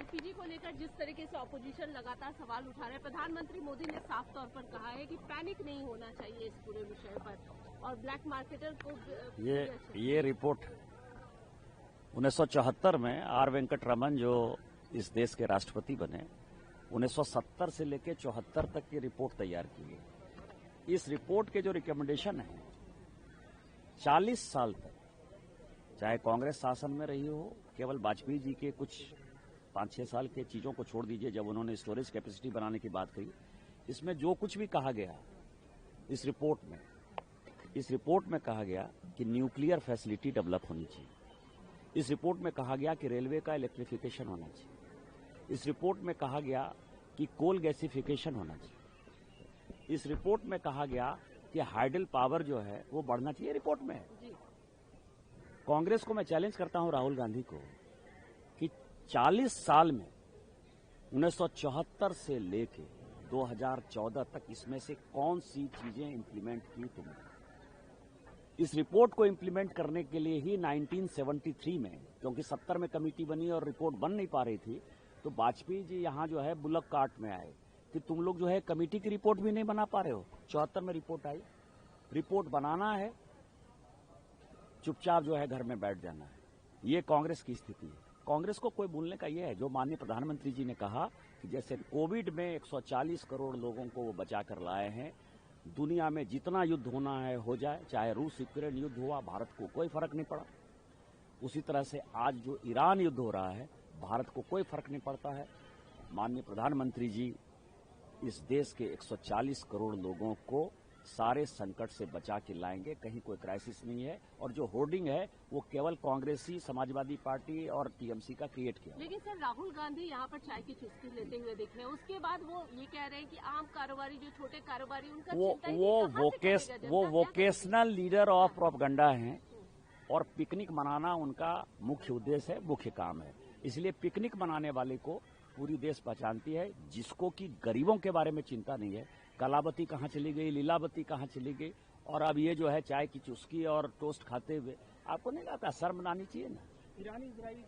LPG को लेकर जिस तरीके से ऑपोजिशन लगातार सवाल उठा रहे हैं, प्रधानमंत्री मोदी ने साफ तौर पर कहा है कि पैनिक नहीं होना चाहिए इस पूरे विषय पर और ब्लैक मार्केटर को ये रिपोर्ट 1974 में आर वेंकट रमन जो इस देश के राष्ट्रपति बने 1970 से लेकर 74 तक की रिपोर्ट तैयार की गई। इस रिपोर्ट के जो रिकमेंडेशन है 40 साल तक चाहे कांग्रेस शासन में रही हो, केवल वाजपेयी जी के कुछ 5-6 साल के चीजों को छोड़ दीजिए जब उन्होंने स्टोरेज कैपेसिटी बनाने की बात कही, इसमें जो कुछ भी कहा गया इस रिपोर्ट में कहा गया कि न्यूक्लियर फैसिलिटी डेवलप होनी चाहिए। इस रिपोर्ट में कहा गया कि रेलवे का इलेक्ट्रिफिकेशन होना चाहिए। इस रिपोर्ट में कहा गया कि कोल गैसिफिकेशन होना चाहिए। इस रिपोर्ट में कहा गया कि हाइडल पावर जो है वो बढ़ना चाहिए। रिपोर्ट में कांग्रेस को मैं चैलेंज करता हूं, राहुल गांधी को, कि 40 साल में 1974 से लेके 2014 तक इसमें से कौन सी चीजें इंप्लीमेंट की तुमने। इस रिपोर्ट को इंप्लीमेंट करने के लिए ही 1973 में, क्योंकि 70 में कमेटी बनी और रिपोर्ट बन नहीं पा रही थी, तो वाजपेयी जी यहां जो है बुलक कार्ट में आए कि तुम लोग जो है कमेटी की रिपोर्ट भी नहीं बना पा रहे हो। 74 में रिपोर्ट आई, रिपोर्ट बनाना है, चुपचाप जो है घर में बैठ जाना है। ये कांग्रेस की स्थिति है। कांग्रेस को कोई बोलने का ये है जो माननीय प्रधानमंत्री जी ने कहा कि जैसे कोविड में 140 करोड़ लोगों को वो बचा कर लाए हैं, दुनिया में जितना युद्ध होना है हो जाए, चाहे रूस यूक्रेन युद्ध हुआ, भारत को कोई फर्क नहीं पड़ा। उसी तरह से आज जो ईरान युद्ध हो रहा है, भारत को कोई फर्क नहीं पड़ता है। माननीय प्रधानमंत्री जी इस देश के 140 करोड़ लोगों को सारे संकट से बचा के लाएंगे, कहीं कोई क्राइसिस नहीं है। और जो होर्डिंग है वो केवल कांग्रेसी, समाजवादी पार्टी और टीएमसी का क्रिएट किया। लेकिन सर, राहुल गांधी यहाँ पर चाय की चुस्की लेते हुए दिख रहे हैं। उसके बाद वो ये कह रहे हैं कि आम कारोबारी, जो छोटे कारोबारी, उनका वो वोकेशनल लीडर ऑफ प्रोपगंडा हैं और पिकनिक मनाना उनका मुख्य उद्देश्य है, मुख्य काम है। इसलिए पिकनिक मनाने वाले को पूरी देश पहचानती है, जिसको कि गरीबों के बारे में चिंता नहीं है। कलावती कहाँ चली गई, लीलावती कहाँ चली गई, और अब ये जो है चाय की चुस्की और टोस्ट खाते हुए, आपको नहीं लगता शर्म आनी चाहिए ना। ईरानी इजरायली